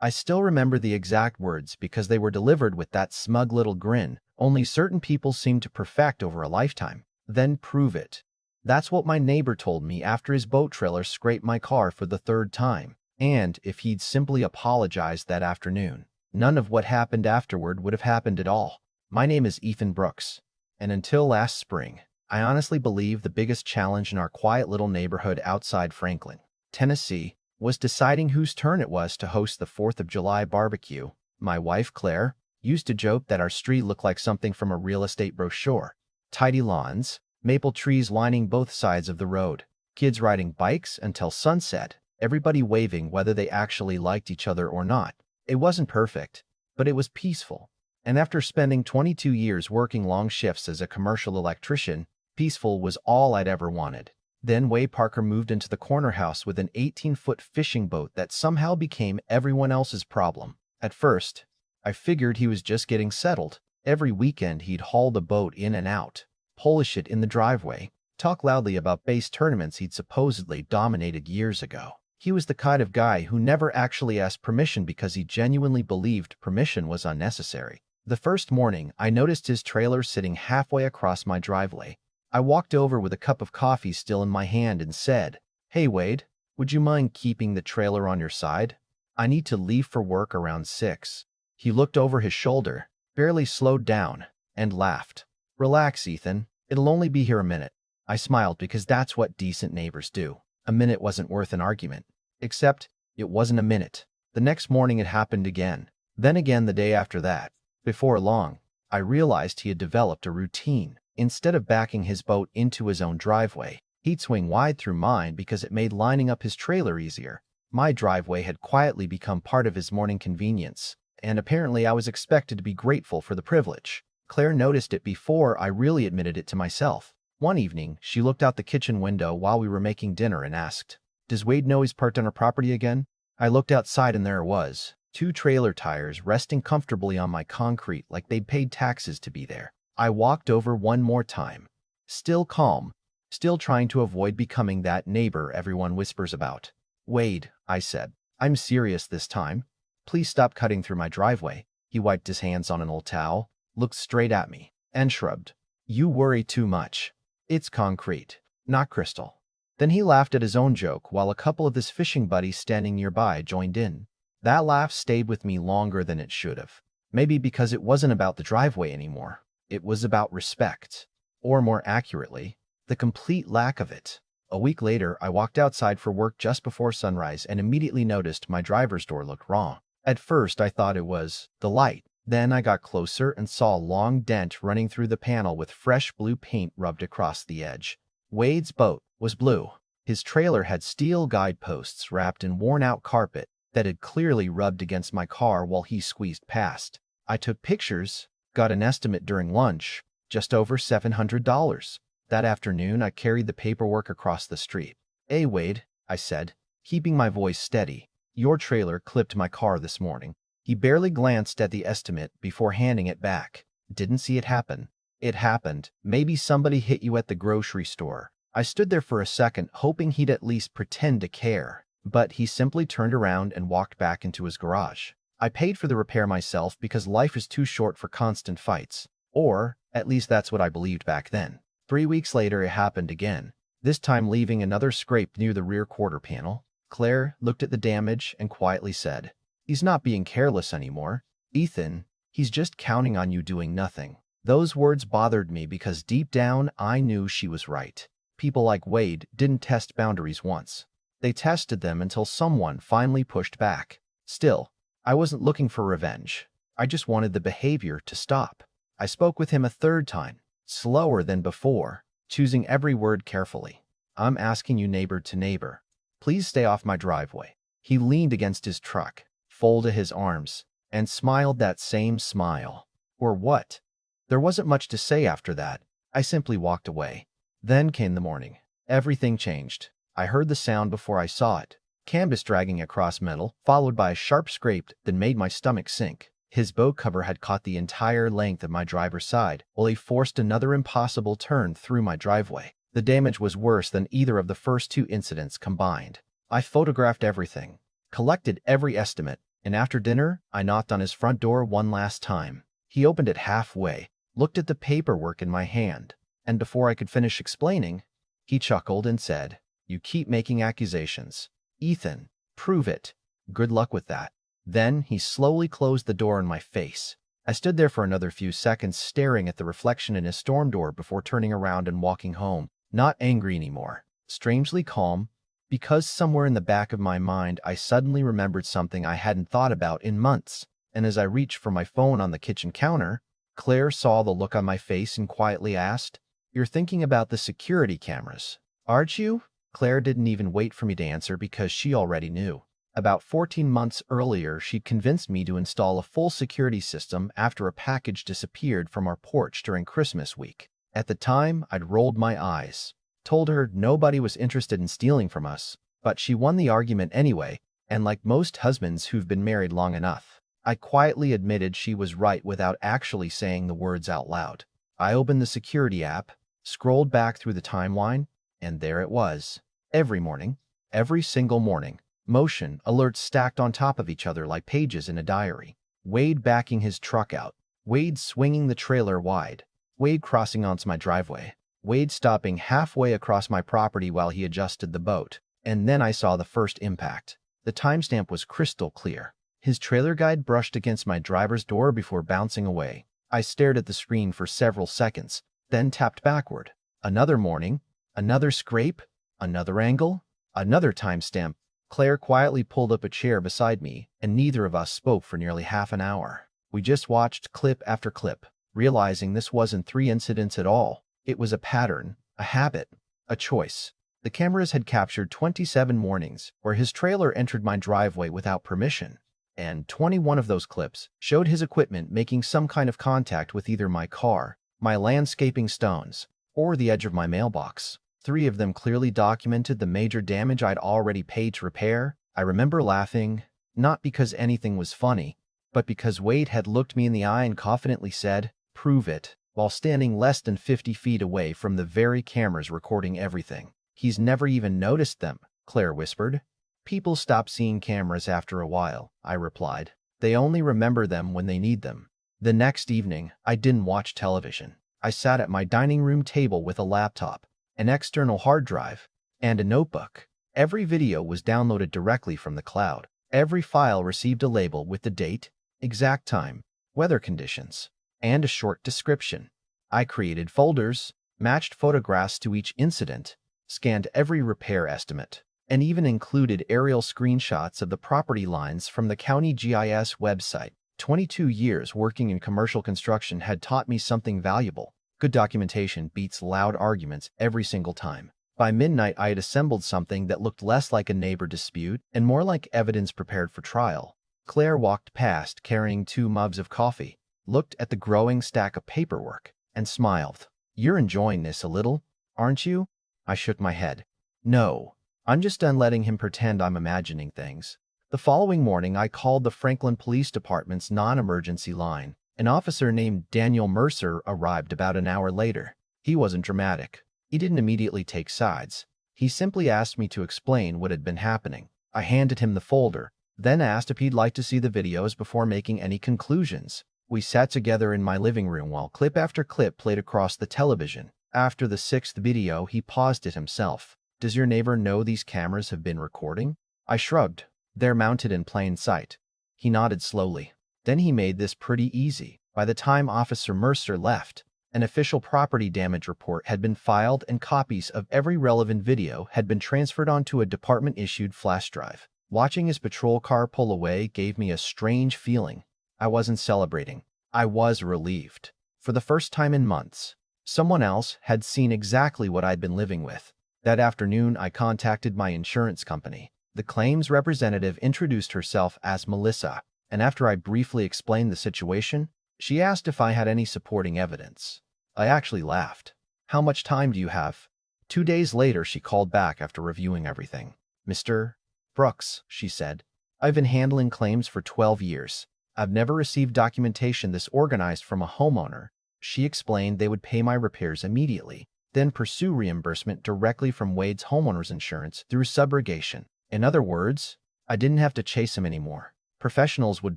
I still remember the exact words because they were delivered with that smug little grin only certain people seem to perfect over a lifetime. Then prove it. That's what my neighbor told me after his boat trailer scraped my car for the third time. And if he'd simply apologized that afternoon, none of what happened afterward would have happened at all. My name is Ethan Brooks, and until last spring, I honestly believe the biggest challenge in our quiet little neighborhood outside Franklin, Tennessee, was deciding whose turn it was to host the 4th of July barbecue. My wife, Claire, used to joke that our street looked like something from a real estate brochure. Tidy lawns, maple trees lining both sides of the road, kids riding bikes until sunset, everybody waving whether they actually liked each other or not. It wasn't perfect, but it was peaceful. And after spending 22 years working long shifts as a commercial electrician, peaceful was all I'd ever wanted. Then Wade Parker moved into the corner house with an 18-foot fishing boat that somehow became everyone else's problem. At first, I figured he was just getting settled. Every weekend he'd haul the boat in and out, polish it in the driveway, talk loudly about base tournaments he'd supposedly dominated years ago. He was the kind of guy who never actually asked permission because he genuinely believed permission was unnecessary. The first morning, I noticed his trailer sitting halfway across my driveway. I walked over with a cup of coffee still in my hand and said, "Hey Wade, would you mind keeping the trailer on your side? I need to leave for work around 6. He looked over his shoulder, barely slowed down, and laughed. "Relax, Ethan. It'll only be here a minute." I smiled because that's what decent neighbors do. A minute wasn't worth an argument. Except, it wasn't a minute. The next morning it happened again. Then again the day after that. Before long, I realized he had developed a routine. Instead of backing his boat into his own driveway, he'd swing wide through mine because it made lining up his trailer easier. My driveway had quietly become part of his morning convenience, and apparently I was expected to be grateful for the privilege. Claire noticed it before I really admitted it to myself. One evening, she looked out the kitchen window while we were making dinner and asked, "Does Wade know he's parked on our property again?" I looked outside and there it was, 2 trailer tires resting comfortably on my concrete like they'd paid taxes to be there. I walked over one more time, still calm, still trying to avoid becoming that neighbor everyone whispers about. "Wade," I said, "I'm serious this time. Please stop cutting through my driveway." He wiped his hands on an old towel, looked straight at me, and shrugged. "You worry too much. It's concrete, not crystal." Then he laughed at his own joke while a couple of his fishing buddies standing nearby joined in. That laugh stayed with me longer than it should have. Maybe because it wasn't about the driveway anymore. It was about respect. Or more accurately, the complete lack of it. A week later, I walked outside for work just before sunrise and immediately noticed my driver's door looked wrong. At first, I thought it was the light. Then I got closer and saw a long dent running through the panel with fresh blue paint rubbed across the edge. Wade's boat was blue. His trailer had steel guideposts wrapped in worn-out carpet that had clearly rubbed against my car while he squeezed past. I took pictures, got an estimate during lunch, just over $700. That afternoon, I carried the paperwork across the street. "Hey, Wade," I said, keeping my voice steady. "Your trailer clipped my car this morning." He barely glanced at the estimate before handing it back. "Didn't see it happen." "It happened. Maybe somebody hit you at the grocery store." I stood there for a second, hoping he'd at least pretend to care, but he simply turned around and walked back into his garage. I paid for the repair myself because life is too short for constant fights. Or, at least that's what I believed back then. 3 weeks later, it happened again, this time leaving another scrape near the rear quarter panel. Claire looked at the damage and quietly said, "He's not being careless anymore, Ethan. He's just counting on you doing nothing." Those words bothered me because deep down, I knew she was right. People like Wade didn't test boundaries once. They tested them until someone finally pushed back. Still, I wasn't looking for revenge. I just wanted the behavior to stop. I spoke with him a third time, slower than before, choosing every word carefully. "I'm asking you neighbor to neighbor. Please stay off my driveway." He leaned against his truck, folded his arms, and smiled that same smile. Or what? There wasn't much to say after that. I simply walked away. Then came the morning. Everything changed. I heard the sound before I saw it. Canvas dragging across metal, followed by a sharp scrape that made my stomach sink. His boat cover had caught the entire length of my driver's side, while he forced another impossible turn through my driveway. The damage was worse than either of the first 2 incidents combined. I photographed everything, collected every estimate, And after dinner, I knocked on his front door one last time. He opened it halfway, looked at the paperwork in my hand, and before I could finish explaining, he chuckled and said, "You keep making accusations. Ethan, prove it. Good luck with that." Then he slowly closed the door in my face. I stood there for another few seconds staring at the reflection in his storm door before turning around and walking home, not angry anymore, strangely calm, because somewhere in the back of my mind I suddenly remembered something I hadn't thought about in months, and as I reached for my phone on the kitchen counter, Claire saw the look on my face and quietly asked, "You're thinking about the security cameras, aren't you?" Claire didn't even wait for me to answer because she already knew. About 14 months earlier, she'd convinced me to install a full security system after a package disappeared from our porch during Christmas week. At the time, I'd rolled my eyes, told her nobody was interested in stealing from us, but she won the argument anyway, and like most husbands who've been married long enough, I quietly admitted she was right without actually saying the words out loud. I opened the security app, scrolled back through the timeline, and there it was. Every morning, every single morning, motion alerts stacked on top of each other like pages in a diary. Wade backing his truck out. Wade swinging the trailer wide. Wade crossing onto my driveway. Wade stopping halfway across my property while he adjusted the boat. And then I saw the first impact. The timestamp was crystal clear. His trailer guide brushed against my driver's door before bouncing away. I stared at the screen for several seconds, then tapped backward. Another morning, another scrape, another angle, another timestamp. Claire quietly pulled up a chair beside me, and neither of us spoke for nearly half an hour. We just watched clip after clip, realizing this wasn't 3 incidents at all. It was a pattern, a habit, a choice. The cameras had captured 27 mornings where his trailer entered my driveway without permission, and 21 of those clips showed his equipment making some kind of contact with either my car, my landscaping stones, or the edge of my mailbox. 3 of them clearly documented the major damage I'd already paid to repair. I remember laughing, not because anything was funny, but because Wade had looked me in the eye and confidently said, "Prove it," while standing less than 50 feet away from the very cameras recording everything. "He's never even noticed them," Claire whispered. "People stop seeing cameras after a while," I replied. "They only remember them when they need them." The next evening, I didn't watch television. I sat at my dining room table with a laptop, an external hard drive, and a notebook. Every video was downloaded directly from the cloud. Every file received a label with the date, exact time, weather conditions, and a short description. I created folders, matched photographs to each incident, scanned every repair estimate, and even included aerial screenshots of the property lines from the county GIS website. 22 years working in commercial construction had taught me something valuable. Good documentation beats loud arguments every single time. By midnight, I had assembled something that looked less like a neighbor dispute and more like evidence prepared for trial. Claire walked past carrying 2 mugs of coffee, looked at the growing stack of paperwork, and smiled. "You're enjoying this a little, aren't you?" I shook my head. "No, I'm just done letting him pretend I'm imagining things." The following morning, I called the Franklin Police Department's non-emergency line. An officer named Daniel Mercer arrived about an hour later. He wasn't dramatic. He didn't immediately take sides. He simply asked me to explain what had been happening. I handed him the folder, then asked if he'd like to see the videos before making any conclusions. We sat together in my living room while clip after clip played across the television. After the 6th video, he paused it himself. "Does your neighbor know these cameras have been recording?" I shrugged. "They're mounted in plain sight." He nodded slowly. Then he made this pretty easy. By the time Officer Mercer left, an official property damage report had been filed and copies of every relevant video had been transferred onto a department-issued flash drive. Watching his patrol car pull away gave me a strange feeling. I wasn't celebrating. I was relieved. For the first time in months, someone else had seen exactly what I'd been living with. That afternoon, I contacted my insurance company. The claims representative introduced herself as Melissa, and after I briefly explained the situation, she asked if I had any supporting evidence. I actually laughed. "How much time do you have?" 2 days later, she called back after reviewing everything. "Mr. Brooks," she said, "I've been handling claims for 12 years. I've never received documentation this organized from a homeowner." She explained they would pay my repairs immediately, then pursue reimbursement directly from Wade's homeowner's insurance through subrogation. In other words, I didn't have to chase him anymore. Professionals would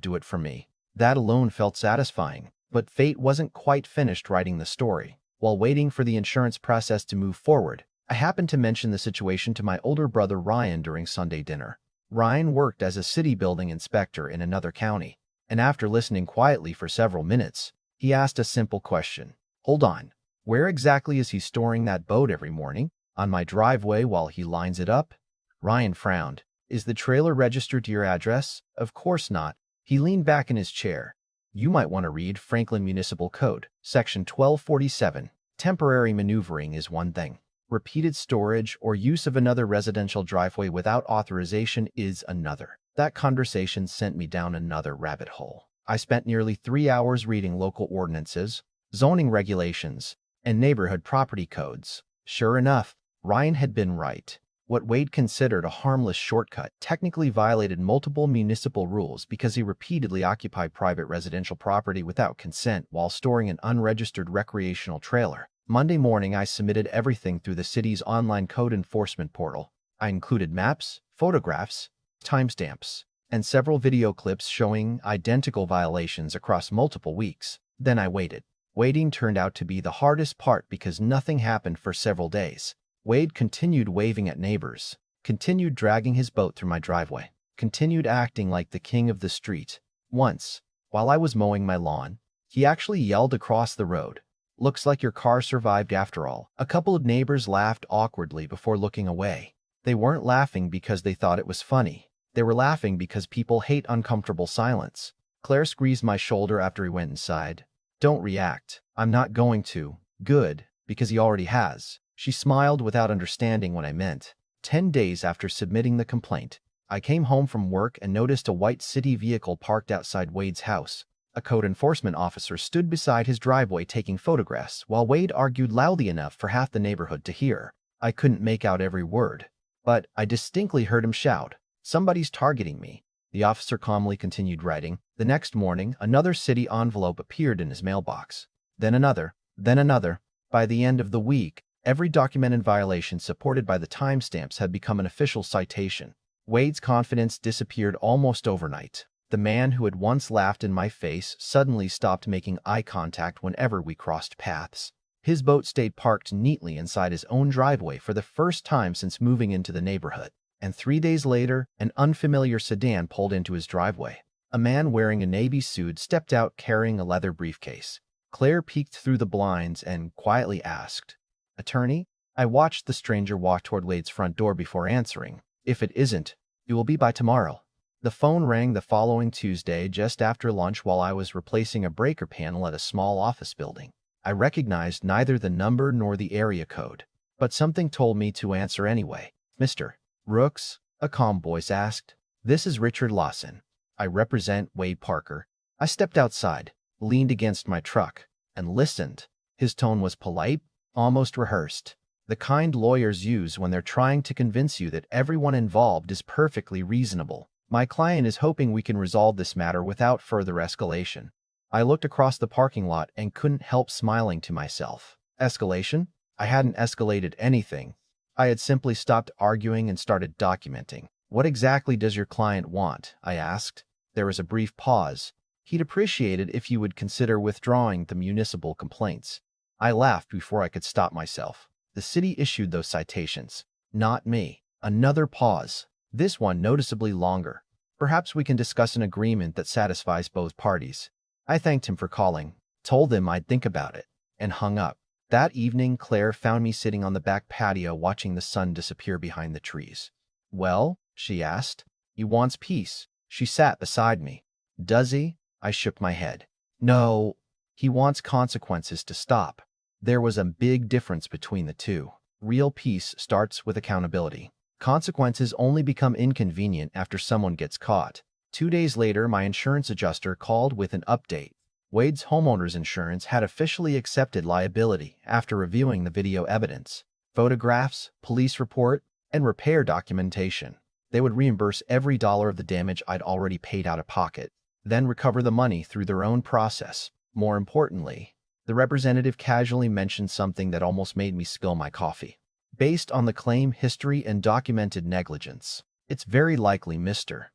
do it for me. That alone felt satisfying. But fate wasn't quite finished writing the story. While waiting for the insurance process to move forward, I happened to mention the situation to my older brother Ryan during Sunday dinner. Ryan worked as a city building inspector in another county, and after listening quietly for several minutes, he asked a simple question. Hold on, where exactly is he storing that boat every morning? On my driveway while he lines it up? Ryan frowned. Is the trailer registered to your address? Of course not. He leaned back in his chair. You might want to read Franklin Municipal Code, Section 1247. Temporary maneuvering is one thing. Repeated storage or use of another residential driveway without authorization is another. That conversation sent me down another rabbit hole. I spent nearly 3 hours reading local ordinances, zoning regulations, and neighborhood property codes. Sure enough, Ryan had been right. What Wade considered a harmless shortcut technically violated multiple municipal rules because he repeatedly occupied private residential property without consent while storing an unregistered recreational trailer. Monday morning, I submitted everything through the city's online code enforcement portal. I included maps, photographs, timestamps, and several video clips showing identical violations across multiple weeks. Then I waited. Waiting turned out to be the hardest part because nothing happened for several days. Wade continued waving at neighbors, continued dragging his boat through my driveway, continued acting like the king of the street. Once, while I was mowing my lawn, he actually yelled across the road, "Looks like your car survived after all." A couple of neighbors laughed awkwardly before looking away. They weren't laughing because they thought it was funny. They were laughing because people hate uncomfortable silence. Claire squeezed my shoulder after he went inside. Don't react. I'm not going to. Good, because he already has. She smiled without understanding what I meant. 10 days after submitting the complaint, I came home from work and noticed a white city vehicle parked outside Wade's house. A code enforcement officer stood beside his driveway taking photographs while Wade argued loudly enough for half the neighborhood to hear. I couldn't make out every word, but I distinctly heard him shout, "Somebody's targeting me." The officer calmly continued writing. The next morning, another city envelope appeared in his mailbox. Then another, then another. By the end of the week, every documented violation supported by the timestamps had become an official citation. Wade's confidence disappeared almost overnight. The man who had once laughed in my face suddenly stopped making eye contact whenever we crossed paths. His boat stayed parked neatly inside his own driveway for the first time since moving into the neighborhood. And 3 days later, an unfamiliar sedan pulled into his driveway. A man wearing a navy suit stepped out carrying a leather briefcase. Claire peeked through the blinds and quietly asked, "Attorney?" I watched the stranger walk toward Wade's front door before answering. "If it isn't, it will be by tomorrow." The phone rang the following Tuesday just after lunch while I was replacing a breaker panel at a small office building. I recognized neither the number nor the area code, but something told me to answer anyway. "Mr. Rooks?" a calm voice asked. "This is Richard Lawson. I represent Wade Parker." I stepped outside, leaned against my truck, and listened. His tone was polite, almost rehearsed. The kind lawyers use when they're trying to convince you that everyone involved is perfectly reasonable. "My client is hoping we can resolve this matter without further escalation." I looked across the parking lot and couldn't help smiling to myself. Escalation? I hadn't escalated anything. I had simply stopped arguing and started documenting. "What exactly does your client want?" I asked. There was a brief pause. "He'd appreciate it if you would consider withdrawing the municipal complaints." I laughed before I could stop myself. The city issued those citations, not me. Another pause. This one noticeably longer. "Perhaps we can discuss an agreement that satisfies both parties." I thanked him for calling, told him I'd think about it, and hung up. That evening, Claire found me sitting on the back patio watching the sun disappear behind the trees. "Well?" she asked. "He wants peace." She sat beside me. "Does he?" I shook my head. "No, he wants consequences to stop." There was a big difference between the two. Real peace starts with accountability. Consequences only become inconvenient after someone gets caught. 2 days later, my insurance adjuster called with an update. Wade's homeowner's insurance had officially accepted liability after reviewing the video evidence, photographs, police report, and repair documentation. They would reimburse every dollar of the damage I'd already paid out of pocket, then recover the money through their own process. More importantly, the representative casually mentioned something that almost made me spill my coffee. "Based on the claim history and documented negligence, it's very likely Mr.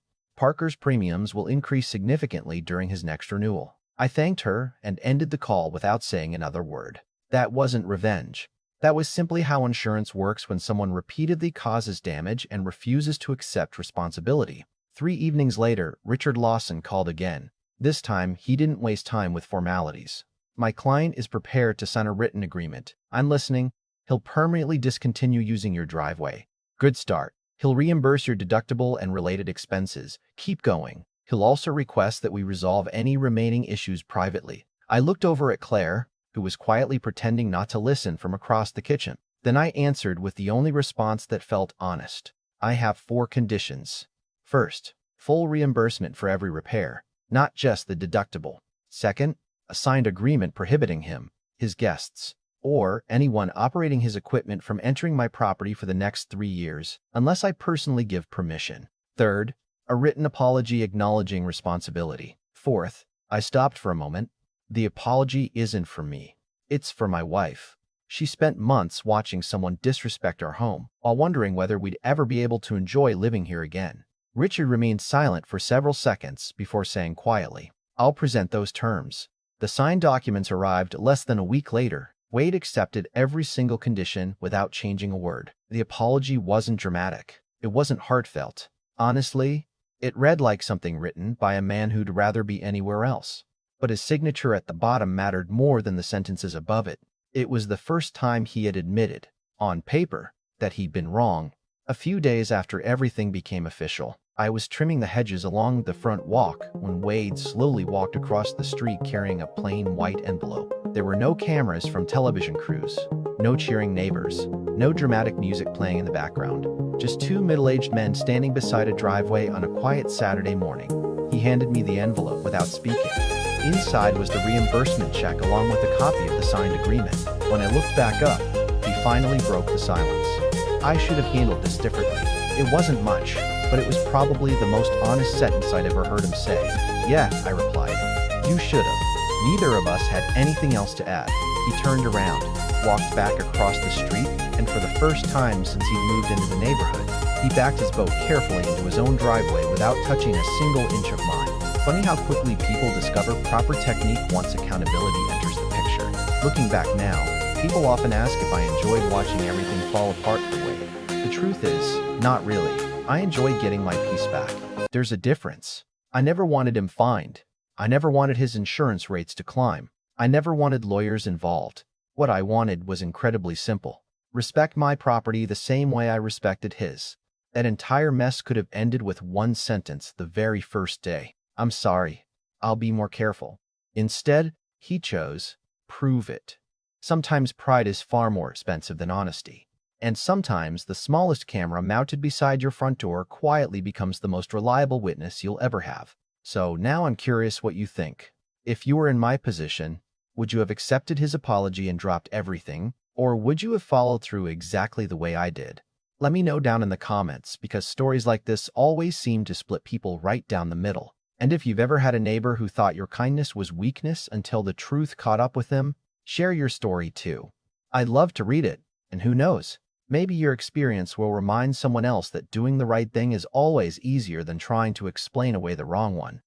Parker's premiums will increase significantly during his next renewal. I thanked her and ended the call without saying another word. That wasn't revenge. That was simply how insurance works when someone repeatedly causes damage and refuses to accept responsibility. 3 evenings later, Richard Lawson called again. This time, he didn't waste time with formalities. My client is prepared to sign a written agreement. I'm listening. He'll permanently discontinue using your driveway. Good start. He'll reimburse your deductible and related expenses. Keep going. He'll also request that we resolve any remaining issues privately. I looked over at Claire, who was quietly pretending not to listen from across the kitchen. Then I answered with the only response that felt honest. I have 4 conditions. First, full reimbursement for every repair, not just the deductible. Second, a signed agreement prohibiting him, his guests, or anyone operating his equipment from entering my property for the next 3 years, unless I personally give permission. Third, a written apology acknowledging responsibility. Fourth, I stopped for a moment. The apology isn't for me. It's for my wife. She spent months watching someone disrespect our home, while wondering whether we'd ever be able to enjoy living here again. Richard remained silent for several seconds before saying quietly, "I'll present those terms." The signed documents arrived less than a week later. Wade accepted every single condition without changing a word. The apology wasn't dramatic. It wasn't heartfelt. Honestly, it read like something written by a man who'd rather be anywhere else. But his signature at the bottom mattered more than the sentences above it. It was the first time he had admitted, on paper, that he'd been wrong. A few days after everything became official, I was trimming the hedges along the front walk when Wade slowly walked across the street carrying a plain white envelope. There were no cameras from television crews, no cheering neighbors, no dramatic music playing in the background, just 2 middle-aged men standing beside a driveway on a quiet Saturday morning. He handed me the envelope without speaking. Inside was the reimbursement check along with a copy of the signed agreement. When I looked back up, he finally broke the silence. I should have handled this differently. It wasn't much, but it was probably the most honest sentence I'd ever heard him say. "Yeah," I replied. "You should have." Neither of us had anything else to add. He turned around, walked back across the street, and for the first time since he'd moved into the neighborhood, he backed his boat carefully into his own driveway without touching a single inch of mine. Funny how quickly people discover proper technique once accountability enters the picture. Looking back now, people often ask if I enjoyed watching everything fall apart for Wade. The truth is, not really. I enjoy getting my peace back. There's a difference. I never wanted him fined. I never wanted his insurance rates to climb. I never wanted lawyers involved. What I wanted was incredibly simple. Respect my property the same way I respected his. That entire mess could have ended with one sentence the very first day. "I'm sorry. I'll be more careful." Instead, he chose, "Prove it." Sometimes pride is far more expensive than honesty. And sometimes the smallest camera mounted beside your front door quietly becomes the most reliable witness you'll ever have. So now I'm curious what you think. If you were in my position, would you have accepted his apology and dropped everything, or would you have followed through exactly the way I did? Let me know down in the comments, because stories like this always seem to split people right down the middle. And if you've ever had a neighbor who thought your kindness was weakness until the truth caught up with them, share your story too. I'd love to read it, and who knows, maybe your experience will remind someone else that doing the right thing is always easier than trying to explain away the wrong one.